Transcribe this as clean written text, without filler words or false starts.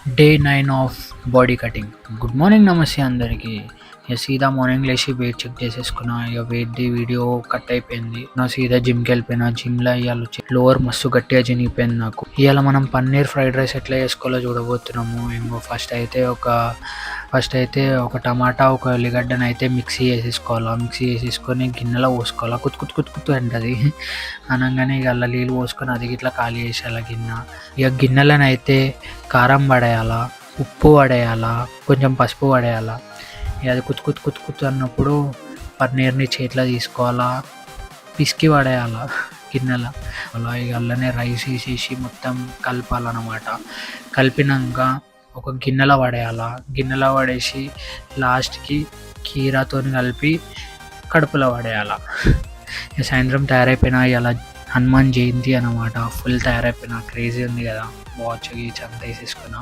Day 9 of body cutting. Good morning, నమస్తే అందరికీ. ఇక సీదా మార్నింగ్ లేచి వెయిట్ చెక్ చేసేసుకున్నా. ఇక వెయిట్ది వీడియో కట్ అయిపోయింది. నా సీదా జిమ్కి వెళ్ళిపోయినా. జిమ్లో ఇవాళ లోవర్ మస్తు గట్టిగా చినిగిపోయింది నాకు. ఇవాళ మనం పన్నీర్ ఫ్రైడ్ రైస్ ఎట్లా చేసుకోవాలో చూడబోతున్నాము. ఇంకో ఫస్ట్ అయితే ఒక టమాటా, ఒక ఉల్లిగడ్డను అయితే మిక్సీ చేసేసుకోవాలి. మిక్సీ చేసేసుకొని గిన్నెలో పోసుకోవాలి. కుత్తు అంటది అనగానే ఇక అలా నీళ్ళు పోసుకొని అది ఇట్లా ఖాళీ చేసేయాలి గిన్నె. ఇక గిన్నెలను అయితే కారం పడేయాలా, ఉప్పు పడేయాలా, కొంచెం పసుపు పడేయాలా. ఇక అది కుత్తు అన్నప్పుడు పన్నీర్ని చేతిలో తీసుకోవాలా, పిసికి పడేయాలా గిన్నెలో. అలా ఇక అల్లనే రైస్ వేసేసి మొత్తం కలపాలన్నమాట. కలిపినాక ఒక గిన్నెలో పడేయాలా. గిన్నెలో పడేసి లాస్ట్కి కీరాతో కలిపి కడుపులో పడేయాలా. ఇక సాయంత్రం తయారైపోయినా ఇలా హనుమాన్ జయంతి అన్నమాట. ఫుల్ తయారైపోయినా, క్రేజీ ఉంది కదా. వాచ్ గీచ్ అంతా వేసేసుకున్నా.